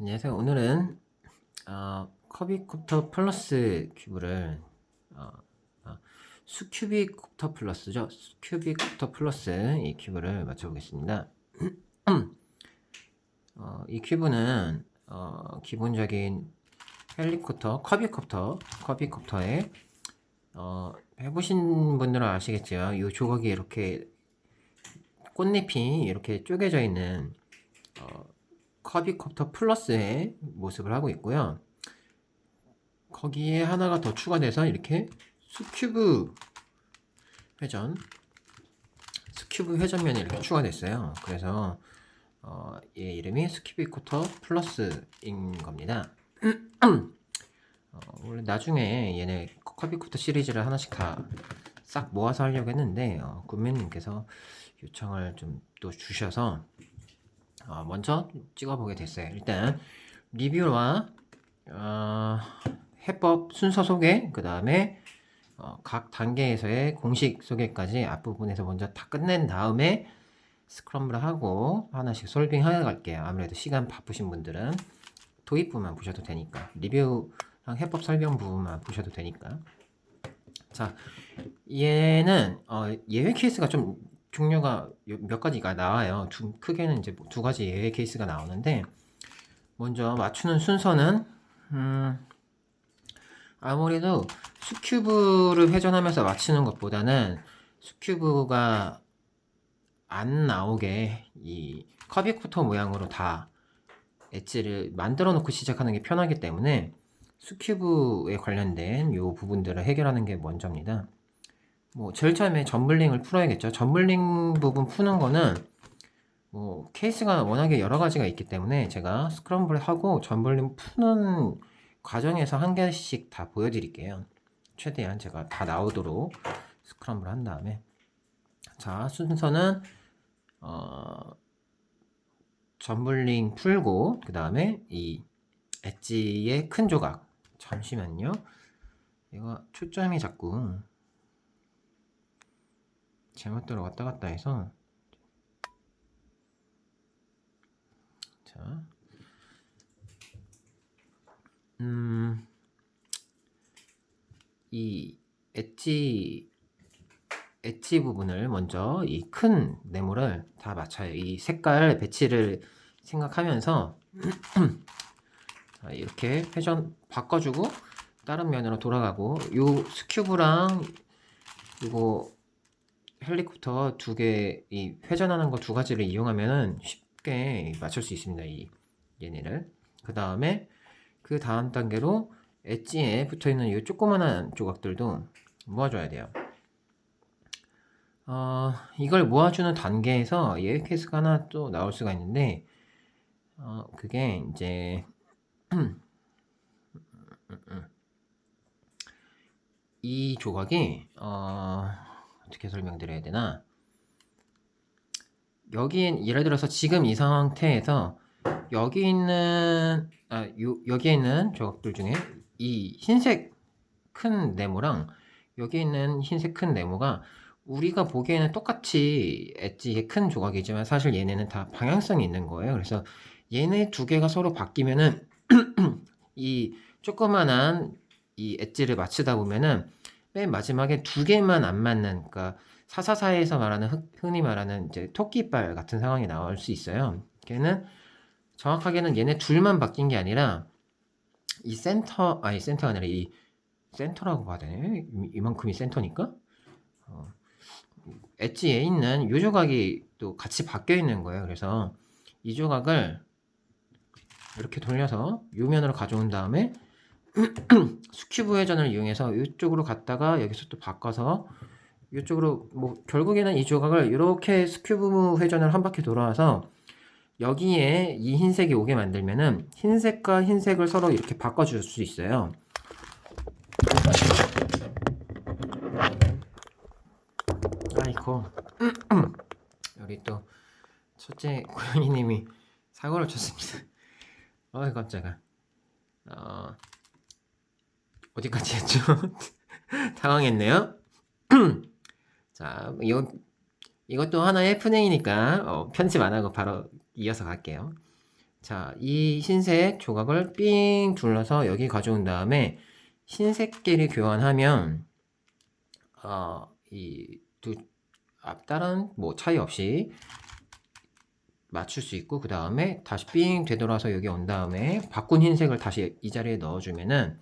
안녕하세요. 오늘은 커비콥터 플러스 큐브를 어, 수큐비콥터 플러스죠. 수큐비콥터 플러스 이 큐브를 맞춰보겠습니다. 이 큐브는 기본적인 커비콥터에 해보신 분들은 아시겠죠. 이 조각이 이렇게 꽃잎이 이렇게 쪼개져 있는 커비콥터 플러스의 모습을 하고 있고요. 거기에 하나가 더 추가돼서 이렇게 스큐브 회전면이 이렇게 추가됐어요. 그래서 얘 이름이 스큐비코터 플러스인 겁니다. 원래 나중에 얘네 커비코터 시리즈를 하나씩 다 싹 모아서 하려고 했는데 구매님께서 요청을 좀 또 주셔서 먼저 찍어보게 됐어요. 일단 리뷰와 해법 순서 소개, 그 다음에 각 단계에서의 공식 소개까지 앞부분에서 먼저 다 끝낸 다음에 스크럼블을 하고 하나씩 솔빙 하여 갈게요. 아무래도 시간 바쁘신 분들은 도입부만 보셔도 되니까, 리뷰랑 해법 설명 부분만 보셔도 되니까. 자, 얘는 예외 케이스가 좀 종류가 몇 가지가 나와요. 크게는 이제 두 가지 예외 케이스가 나오는데, 먼저 맞추는 순서는 아무래도 수큐브를 회전하면서 맞추는 것보다는 수큐브가 안 나오게 이 커비코터 모양으로 다 엣지를 만들어 놓고 시작하는 게 편하기 때문에 수큐브에 관련된 요 부분들을 해결하는 게 먼저입니다. 뭐 제일 처음에 점블링을 풀어야겠죠. 점블링 부분 푸는 거는 뭐 케이스가 워낙에 여러 가지가 있기 때문에 제가 스크럼블 하고 점블링 푸는 과정에서 한 개씩 다 보여드릴게요. 최대한 제가 다 나오도록 스크럼블 한 다음에. 자, 순서는 점블링 풀고 그 다음에 이 엣지의 큰 조각. 잠시만요. 얘가 초점이 자꾸 제멋대로 왔다 갔다 해서. 자, 이 엣지 부분을 먼저 이 큰 네모를 다 맞춰요. 이 색깔 배치를 생각하면서 자, 이렇게 회전 바꿔주고 다른 면으로 돌아가고, 요 스큐브랑 이거 헬리콥터 두 개, 이 회전하는 거 두 가지를 이용하면은 쉽게 맞출 수 있습니다. 이 얘네를. 그 다음에 그 다음 단계로 엣지에 붙어 있는 이 조그만한 조각들도 모아줘야 돼요. 이걸 모아주는 단계에서 예외 케이스가 하나 또 나올 수가 있는데, 그게 이제 이 조각이 어떻게 설명드려야 되나? 여기엔 예를 들어서 지금 이 상태에서 여기 있는 여기에 있는 조각들 중에 이 흰색 큰 네모랑 여기 있는 흰색 큰 네모가 우리가 보기에는 똑같이 엣지의 큰 조각이지만 사실 얘네는 다 방향성이 있는 거예요. 그래서 얘네 두 개가 서로 바뀌면은 이 조그만한 이 엣지를 맞추다 보면은 맨 마지막에 두 개만 안 맞는, 그러니까 사사사에서 말하는 흔히 말하는 이제 토끼발 같은 상황이 나올 수 있어요. 걔는 정확하게는 얘네 둘만 바뀐 게 아니라 이 센터가 아니라 이 센터라고 봐야 되네. 이만큼이 센터니까. 엣지에 있는 요 조각이 또 같이 바뀌어 있는 거예요. 그래서 이 조각을 이렇게 돌려서 요 면으로 가져온 다음에 수큐브 회전을 이용해서 이쪽으로 갔다가 여기서 또 바꿔서 이쪽으로, 뭐 결국에는 이 조각을 이렇게 스큐브 회전을 한 바퀴 돌아와서 여기에 이 흰색이 오게 만들면은 흰색과 흰색을 서로 이렇게 바꿔줄 수 있어요. 아이고 우리 또 첫째 고양이님이 사고를 쳤습니다. 어이 깜짝아. 어디까지 했죠? 당황했네요. 자, 이것도 하나의 푸냉이니까 편집 안 하고 바로 이어서 갈게요. 자, 이 흰색 조각을 삥 둘러서 여기 가져온 다음에 흰색끼리 교환하면 이 두 앞다른 뭐 차이 없이 맞출 수 있고, 그 다음에 다시 삥 되돌아서 여기 온 다음에 바꾼 흰색을 다시 이 자리에 넣어주면은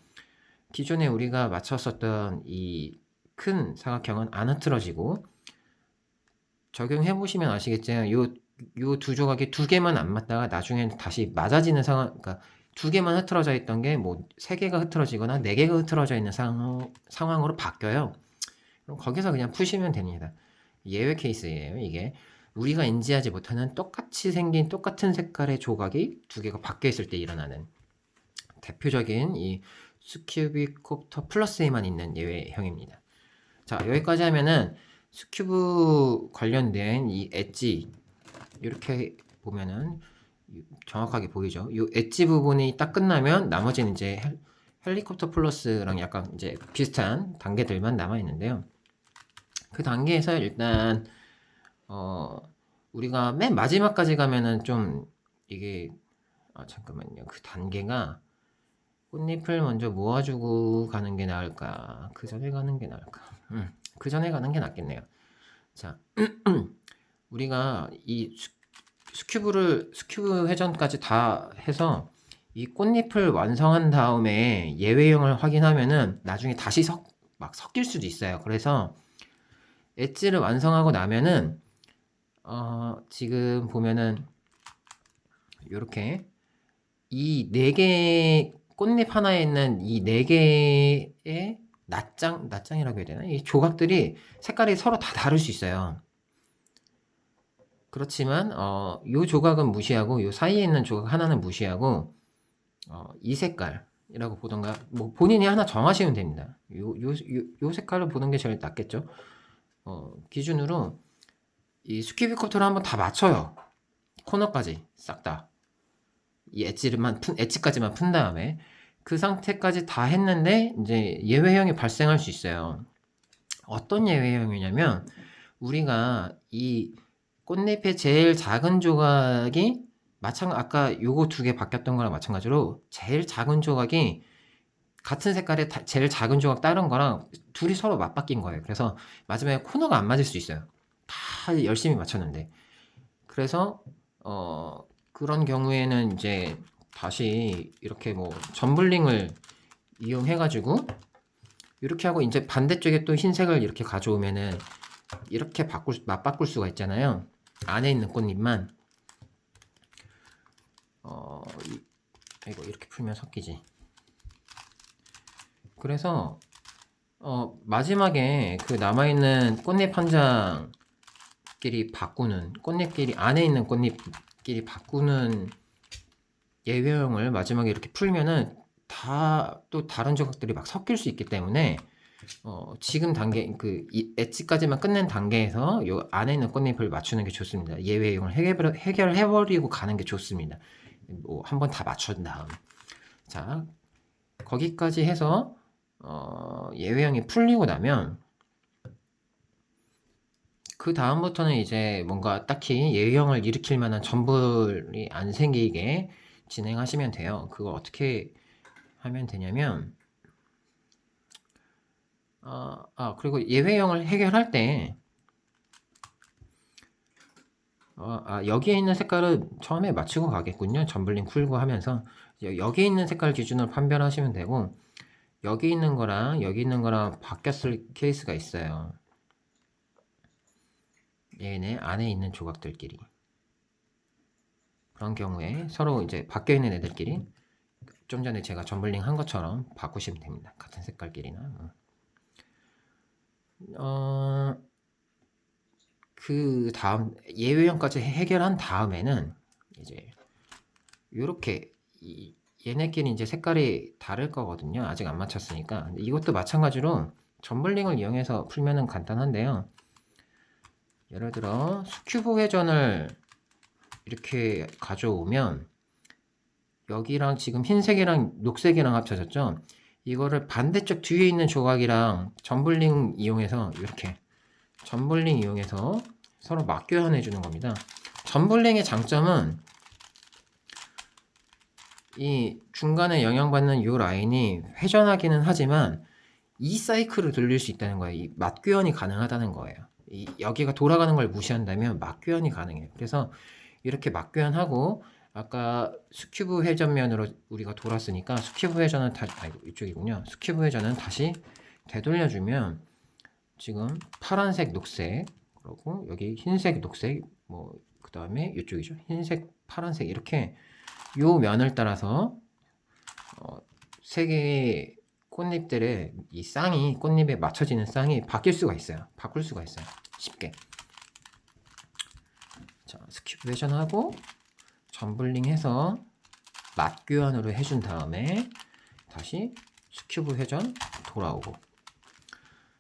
기존에 우리가 맞췄었던 이 큰 사각형은 안 흐트러지고, 적용해 보시면 아시겠지만 요 두 조각이 두 개만 안 맞다가 나중엔 다시 맞아지는 상황, 그러니까 두 개만 흐트러져 있던 게 뭐 세 개가 흐트러지거나 네 개가 흐트러져 있는 상황으로 바뀌어요. 그럼 거기서 그냥 푸시면 됩니다. 예외 케이스예요, 이게. 우리가 인지하지 못하는 똑같이 생긴 똑같은 색깔의 조각이 두 개가 바뀌어 있을 때 일어나는 대표적인 이 스큐비콥터 플러스에만 있는 예외형입니다. 자, 여기까지 하면은 스큐브 관련된 이 엣지, 이렇게 보면은 정확하게 보이죠. 이 엣지 부분이 딱 끝나면 나머지는 이제 헬리콥터 플러스랑 약간 이제 비슷한 단계들만 남아 있는데요. 그 단계에서 일단 우리가 맨 마지막까지 가면은 좀 이게 잠깐만요. 그 단계가 꽃잎을 먼저 모아주고 가는 게 나을까? 그 전에 가는 게 나을까? 그 전에 가는 게 낫겠네요. 자, 우리가 이 스큐브 회전까지 다 해서 이 꽃잎을 완성한 다음에 예외형을 확인하면은 나중에 다시 막 섞일 수도 있어요. 그래서 엣지를 완성하고 나면은 지금 보면은 이렇게 이 네 개 꽃잎 하나에 있는 이 네 개의 낱장이라고 해야 되나? 이 조각들이 색깔이 서로 다 다를 수 있어요. 그렇지만 요 조각은 무시하고 요 사이에 있는 조각 하나는 무시하고 이 색깔이라고 보던가, 뭐 본인이 하나 정하시면 됩니다. 요 색깔을 보는 게 제일 낫겠죠. 기준으로 이 스큐비커터를 한번 다 맞춰요. 코너까지 싹 다. 이 엣지까지만 푼 다음에 그 상태까지 다 했는데 이제 예외형이 발생할 수 있어요. 어떤 예외형이냐면 우리가 이 꽃잎의 제일 작은 조각이 아까 요거 두 개 바뀌었던 거랑 마찬가지로 제일 작은 조각이 같은 색깔의 제일 작은 조각 다른 거랑 둘이 서로 맞바뀐 거예요. 그래서 마지막에 코너가 안 맞을 수 있어요. 다 열심히 맞췄는데. 그래서 그런 경우에는 이제 다시 이렇게 뭐 점블링을 이용해 가지고 이렇게 하고 이제 반대쪽에 또 흰색을 이렇게 가져오면은 이렇게 맞바꿀 수가 있잖아요. 안에 있는 꽃잎만 이거 이렇게 풀면 섞이지. 그래서 마지막에 그 남아있는 꽃잎 한 장끼리 바꾸는, 꽃잎끼리 안에 있는 꽃잎끼리 바꾸는 예외형을 마지막에 이렇게 풀면은 또 다른 조각들이 막 섞일 수 있기 때문에 지금 단계 이 엣지까지만 끝낸 단계에서 요 안에 있는 꽃잎을 맞추는 게 좋습니다. 예외형을 해결해버리고 가는 게 좋습니다. 뭐 한번 다 맞춘 다음, 자 거기까지 해서 예외형이 풀리고 나면 그 다음부터는 이제 뭔가 딱히 예외형을 일으킬 만한 전불이 안 생기게 진행하시면 돼요. 그거 어떻게 하면 되냐면 그리고 예외형을 해결할 때 여기에 있는 색깔은 처음에 맞추고 가겠군요. 점블링 풀고 하면서 여기에 있는 색깔 기준으로 판별하시면 되고, 여기 있는 거랑 여기 있는 거랑 바뀌었을 케이스가 있어요. 얘네 안에 있는 조각들끼리. 그런 경우에 서로 이제 바뀌어 있는 애들끼리 좀 전에 제가 점블링 한 것처럼 바꾸시면 됩니다. 같은 색깔끼리나. 그 다음 예외형까지 해결한 다음에는 이제 요렇게 얘네끼리 이제 색깔이 다를 거거든요. 아직 안 맞췄으니까. 이것도 마찬가지로 점블링을 이용해서 풀면은 간단한데요. 예를 들어 스큐브 회전을 이렇게 가져오면 여기랑 지금 흰색이랑 녹색이랑 합쳐졌죠. 이거를 반대쪽 뒤에 있는 조각이랑 점블링 이용해서 이렇게 점블링 이용해서 서로 맞교환해 주는 겁니다. 점블링의 장점은 이 중간에 영향받는 이 라인이 회전하기는 하지만 이 사이클을 돌릴 수 있다는 거예요. 이 맞교환이 가능하다는 거예요. 여기가 돌아가는 걸 무시한다면 맞교환이 가능해요. 그래서 이렇게 맞교환하고 아까 스큐브 회전면으로 우리가 돌았으니까 스큐브 회전은 다시 이쪽이군요. 스큐브 회전은 다시 되돌려주면 지금 파란색, 녹색, 그리고 여기 흰색, 녹색, 뭐 그 다음에 이쪽이죠. 흰색, 파란색 이렇게 요 면을 따라서 세 개의 꽃잎들의 이 쌍이 꽃잎에 맞춰지는 쌍이 바뀔 수가 있어요. 바꿀 수가 있어요. 쉽게. 자, 스큐브 회전하고 점블링해서 맞교환으로 해준 다음에 다시 스큐브 회전 돌아오고.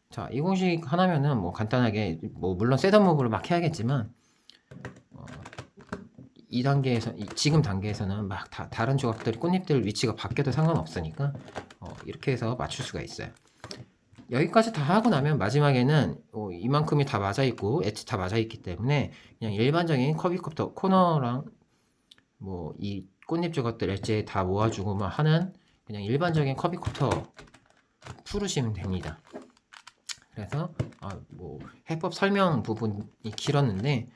자, 이 공식 하나면은 뭐 간단하게 뭐 물론 셋업 무브를 막 해야겠지만 2단계에서 지금 단계에서는 막 다른 조각들 꽃잎들 위치가 바뀌어도 상관없으니까 이렇게 해서 맞출 수가 있어요. 여기까지 다 하고 나면 마지막에는 이만큼이 다 맞아 있고 엣지 다 맞아 있기 때문에 그냥 일반적인 커비컵터 코너랑 뭐 이 꽃잎 조각들 엣지 다 모아주고 막 하는 그냥 일반적인 커비컵터 풀으시면 됩니다. 그래서 뭐 해법 설명 부분이 길었는데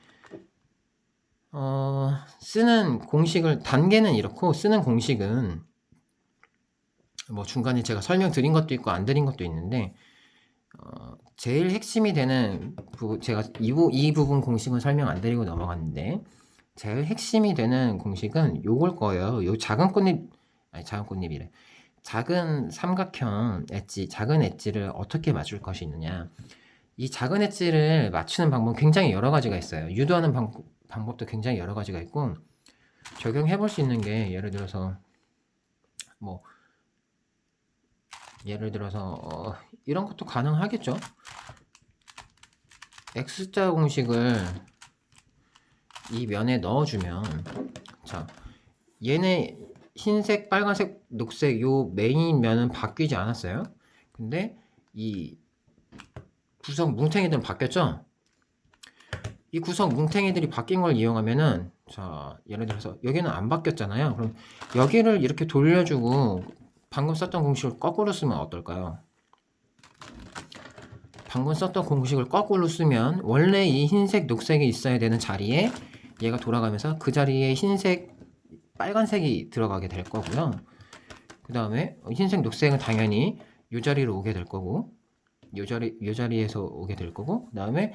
쓰는 공식을 단계는 이렇고 쓰는 공식은 뭐 중간에 제가 설명드린 것도 있고 안 드린 것도 있는데 제일 핵심이 되는 부분 제가 이 부분 공식은 설명 안 드리고 넘어갔는데 제일 핵심이 되는 공식은 요걸 거예요. 요 작은 꽃잎 작은 꽃잎이래. 작은 삼각형 엣지, 작은 엣지를 어떻게 맞출 것이느냐. 이 작은 엣지를 맞추는 방법 굉장히 여러 가지가 있어요. 유도하는 방법도 굉장히 여러 가지가 있고 적용해 볼 수 있는 게 예를 들어서 이런 것도 가능하겠죠. X자 공식을 이 면에 넣어주면 자 얘네 흰색, 빨간색, 녹색 요 메인 면은 바뀌지 않았어요. 근데 이 구성 뭉탱이들은 바뀌었죠. 이 구성 뭉탱이들이 바뀐 걸 이용하면은 자 예를 들어서 여기는 안 바뀌었잖아요. 그럼 여기를 이렇게 돌려주고 방금 썼던 공식을 거꾸로 쓰면 어떨까요? 방금 썼던 공식을 거꾸로 쓰면 원래 이 흰색, 녹색이 있어야 되는 자리에 얘가 돌아가면서 그 자리에 흰색, 빨간색이 들어가게 될 거고요. 그 다음에 흰색, 녹색은 당연히 이 자리로 오게 될 거고 이 자리에서 오게 될 거고 그 다음에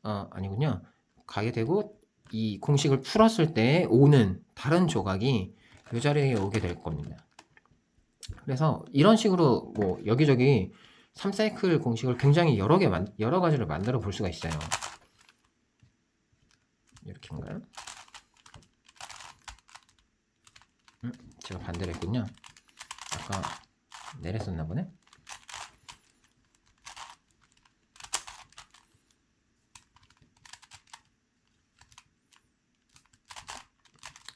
아니군요. 가게 되고 이 공식을 풀었을 때 오는 다른 조각이 이 자리에 오게 될 겁니다. 그래서 이런 식으로 뭐 여기저기 3사이클 공식을 굉장히 여러 가지를 만들어 볼 수가 있어요. 이렇게인가요? 제가 반대로 했군요. 아까 내렸었나 보네.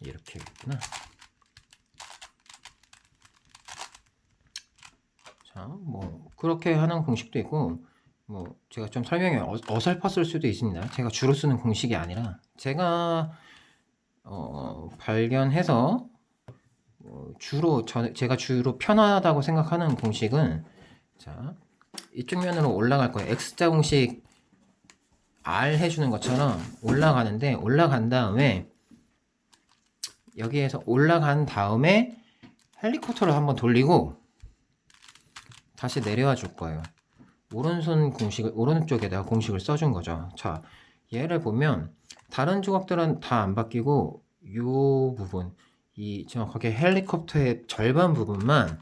이렇게 했구나. 자, 뭐 그렇게 하는 공식도 있고 뭐 제가 좀 설명이 어설펐을 수도 있습니다. 제가 주로 쓰는 공식이 아니라 제가 발견해서 제가 주로 편하다고 생각하는 공식은 자 이쪽 면으로 올라갈 거예요. X자 공식 R 해주는 것처럼 올라가는데 올라간 다음에 여기에서 올라간 다음에 헬리콥터를 한번 돌리고 다시 내려와 줄 거예요. 오른쪽에다가 공식을 써준 거죠. 자, 얘를 보면 다른 조각들은 다 안 바뀌고 요 부분, 이 정확하게 헬리콥터의 절반 부분만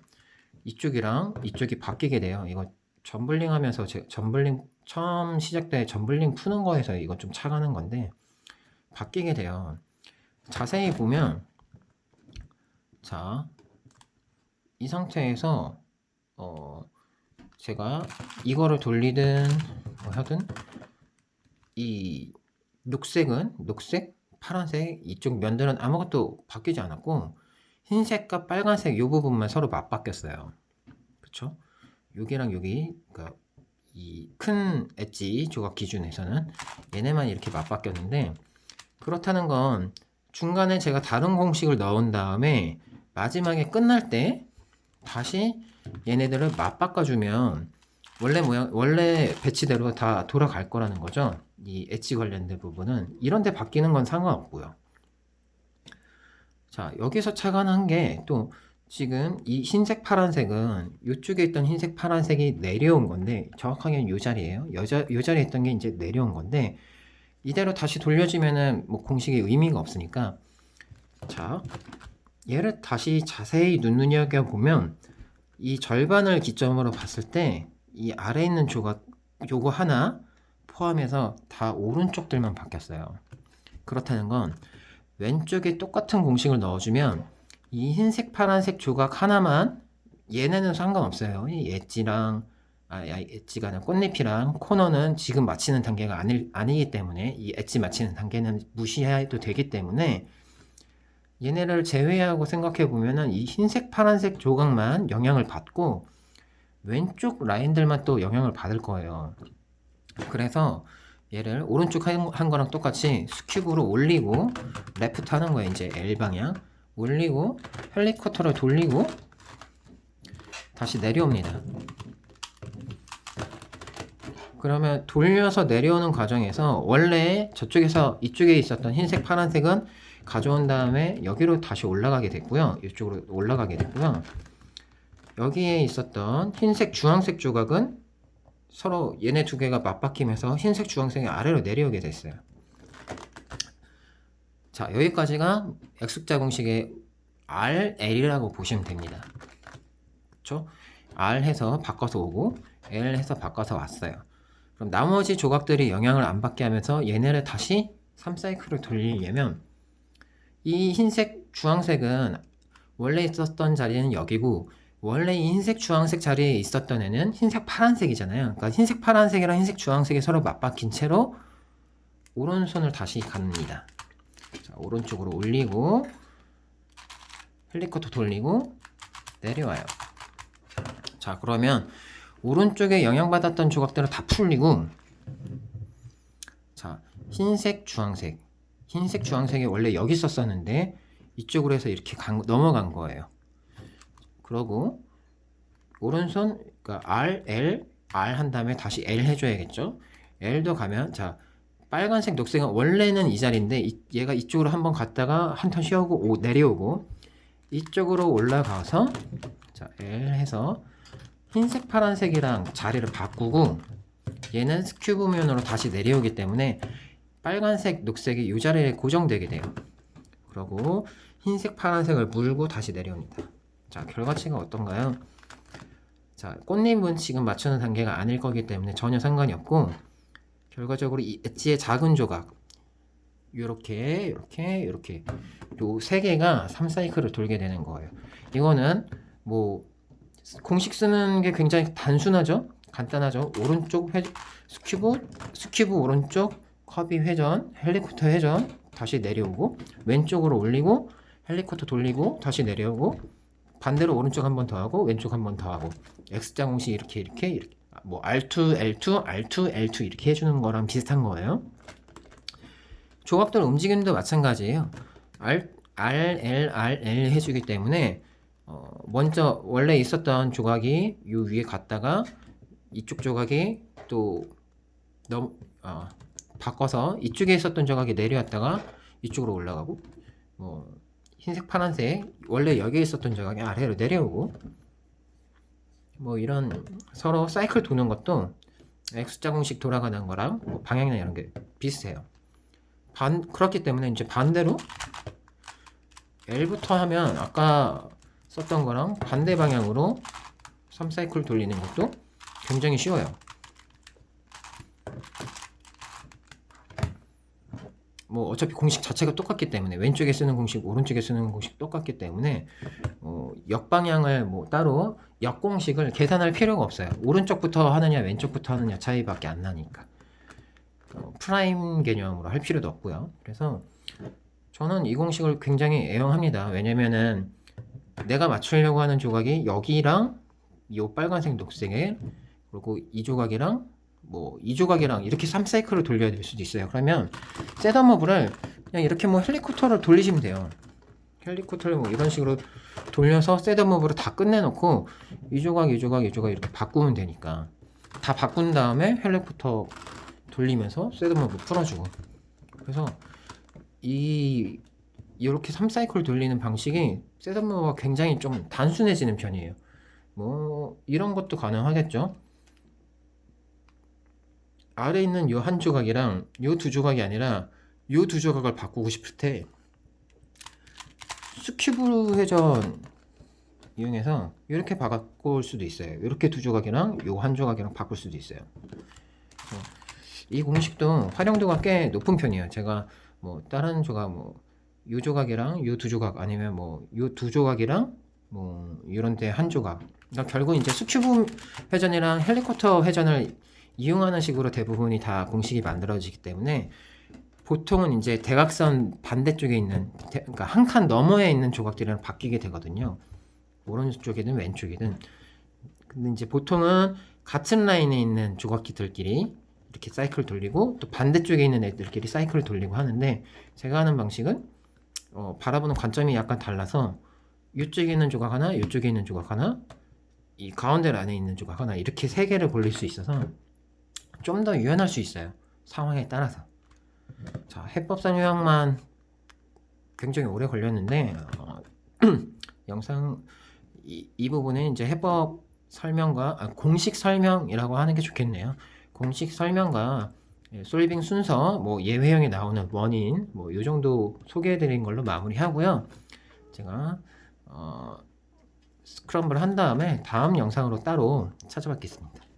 이쪽이랑 이쪽이 바뀌게 돼요. 이거 점블링 하면서 점블링 처음 시작때 점블링 푸는 거에서 이거 좀 차가는 건데 바뀌게 돼요. 자세히 보면 자, 이 상태에서 제가 이거를 돌리든 뭐 하든 이 녹색은 녹색, 파란색 이쪽 면들은 아무것도 바뀌지 않았고 흰색과 빨간색 이 부분만 서로 맞바뀌었어요. 그쵸? 여기랑 여기 그러니까 이 큰 엣지 조각 기준에서는 얘네만 이렇게 맞바뀌었는데 그렇다는 건 중간에 제가 다른 공식을 넣은 다음에 마지막에 끝날 때 다시 얘네들을 맞바꿔주면 원래 배치대로 다 돌아갈 거라는 거죠. 이 엣지 관련된 부분은 이런데 바뀌는 건 상관없고요. 자, 여기서 착안한 게 또 지금 이 흰색 파란색은 이쪽에 있던 흰색 파란색이 내려온 건데 정확하게는 이 자리예요. 이 자리에 있던 게 이제 내려온 건데 이대로 다시 돌려주면은 뭐 공식의 의미가 없으니까, 자, 얘를 다시 자세히 눈여겨 보면 이 절반을 기점으로 봤을 때 이 아래에 있는 조각 요거 하나 포함해서 다 오른쪽들만 바뀌었어요. 그렇다는 건 왼쪽에 똑같은 공식을 넣어주면 이 흰색 파란색 조각 하나만, 얘네는 상관없어요. 이 엣지랑 엣지가 아니라 꽃잎이랑 코너는 지금 맞히는 단계가 아니기 때문에 이 엣지 맞히는 단계는 무시해도 되기 때문에 얘네를 제외하고 생각해 보면은 이 흰색 파란색 조각만 영향을 받고 왼쪽 라인들만 또 영향을 받을 거예요. 그래서 얘를 오른쪽 한 거랑 똑같이 스큐브로 올리고 레프트 하는 거예요. 이제 L 방향 올리고 헬리콥터를 돌리고 다시 내려옵니다. 그러면 돌려서 내려오는 과정에서 원래 저쪽에서 이쪽에 있었던 흰색 파란색은 가져온 다음에 여기로 다시 올라가게 됐고요. 이쪽으로 올라가게 됐고요. 여기에 있었던 흰색 주황색 조각은 서로 얘네 두 개가 맞바뀌면서 흰색 주황색이 아래로 내려오게 됐어요. 자, 여기까지가 X자 공식의 RL이라고 보시면 됩니다. 그쵸? R 해서 바꿔서 오고 L 해서 바꿔서 왔어요. 그럼 나머지 조각들이 영향을 안 받게 하면서 얘네를 다시 3사이클을 돌리려면 이 흰색 주황색은 원래 있었던 자리는 여기고 원래 이 흰색 주황색 자리에 있었던 애는 흰색 파란색이잖아요. 그러니까 흰색 파란색이랑 흰색 주황색이 서로 맞바뀐 채로 오른손을 다시 갑니다. 자, 오른쪽으로 올리고 헬리콥터 돌리고 내려와요. 자, 그러면 오른쪽에 영향받았던 조각들은 다 풀리고, 자, 흰색 주황색이 원래 여기 있었었는데 이쪽으로 해서 이렇게 넘어간 거예요. 그러고 오른손, 그러니까 R, L, R 한 다음에 다시 L 해줘야겠죠. L도 가면, 자, 빨간색, 녹색은 원래는 이 자리인데 얘가 이쪽으로 한번 갔다가 한 턴 쉬어오고 내려오고 이쪽으로 올라가서, 자, L 해서 흰색 파란색이랑 자리를 바꾸고 얘는 스큐브면으로 다시 내려오기 때문에 빨간색, 녹색이 이 자리에 고정되게 돼요. 그러고 흰색, 파란색을 물고 다시 내려옵니다. 자, 결과치가 어떤가요? 자, 꽃잎은 지금 맞추는 단계가 아닐 거기 때문에 전혀 상관이 없고, 결과적으로 이 엣지의 작은 조각 요렇게 요 세 개가 3사이클을 돌게 되는 거예요. 이거는 뭐 공식 쓰는 게 굉장히 단순하죠? 간단하죠? 오른쪽 스큐브 오른쪽 커비 회전, 헬리콥터 회전, 다시 내려오고 왼쪽으로 올리고 헬리콥터 돌리고 다시 내려오고 반대로 오른쪽 한 번 더 하고 왼쪽 한 번 더 하고 X자 공식 이렇게 뭐 R2, L2, R2, L2 이렇게 해주는 거랑 비슷한 거예요. 조각들 움직임도 마찬가지예요. R, L 해주기 때문에 먼저 원래 있었던 조각이 요 위에 갔다가 이쪽 조각이 또 바꿔서 이쪽에 있었던 조각이 내려왔다가 이쪽으로 올라가고, 뭐 흰색 파란색 원래 여기에 있었던 조각이 아래로 내려오고, 뭐 이런 서로 사이클 도는 것도 X자 공식 돌아가는 거랑 뭐 방향이나 이런 게 비슷해요. 그렇기 때문에 이제 반대로 L부터 하면 아까 썼던 거랑 반대 방향으로 3사이클 돌리는 것도 굉장히 쉬워요. 뭐 어차피 공식 자체가 똑같기 때문에 왼쪽에 쓰는 공식, 오른쪽에 쓰는 공식 똑같기 때문에 역방향을 뭐 따로 역공식을 계산할 필요가 없어요. 오른쪽부터 하느냐 왼쪽부터 하느냐 차이밖에 안 나니까 프라임 개념으로 할 필요도 없고요. 그래서 저는 이 공식을 굉장히 애용합니다. 왜냐면은 내가 맞추려고 하는 조각이 여기랑 이 빨간색 녹색에, 그리고 이 조각이랑 뭐 이 조각이랑 이렇게 3사이클을 돌려야 될 수도 있어요. 그러면 셋업 무브를 그냥 이렇게 뭐 헬리콥터를 돌리시면 돼요. 헬리콥터를 뭐 이런 식으로 돌려서 셋업무브로 다 끝내놓고 이 조각, 이 조각, 이 조각 이렇게 바꾸면 되니까 다 바꾼 다음에 헬리콥터 돌리면서 셋업무브 풀어주고. 그래서 이렇게 3사이클 돌리는 방식이 셋업무브가 굉장히 좀 단순해지는 편이에요. 뭐 이런 것도 가능하겠죠. 아래 있는 요 한 조각이랑 요 두 조각이 아니라 요 두 조각을 바꾸고 싶을 때 스큐브 회전 이용해서 이렇게 바꿀 수도 있어요. 이렇게 두 조각이랑 요 한 조각이랑 바꿀 수도 있어요. 이 공식도 활용도가 꽤 높은 편이에요. 제가 뭐 다른 조각 뭐 요 조각이랑 요 두 조각 아니면 뭐 요 두 조각이랑 뭐 이런 데 한 조각. 그러니까 결국 이제 스큐브 회전이랑 헬리콥터 회전을 이용하는 식으로 대부분이 다 공식이 만들어지기 때문에 보통은 이제 대각선 반대쪽에 있는 그러니까 한 칸 너머에 있는 조각들이랑 바뀌게 되거든요. 오른쪽이든 왼쪽이든. 근데 이제 보통은 같은 라인에 있는 조각기들끼리 이렇게 사이클 돌리고 또 반대쪽에 있는 애들끼리 사이클을 돌리고 하는데 제가 하는 방식은 바라보는 관점이 약간 달라서 이쪽에 있는 조각 하나, 이쪽에 있는 조각 하나, 이 가운데 란에 있는 조각 하나 이렇게 세 개를 돌릴 수 있어서 좀 더 유연할 수 있어요. 상황에 따라서. 자, 해법상 요약만 굉장히 오래 걸렸는데 영상 이 부분은 이제 해법 설명과 공식 설명이라고 하는 게 좋겠네요. 공식 설명과 솔빙 순서, 뭐 예외형에 나오는 원인, 뭐 이 정도 소개해드린 걸로 마무리하고요. 제가 스크럼블 한 다음에 다음 영상으로 따로 찾아뵙겠습니다.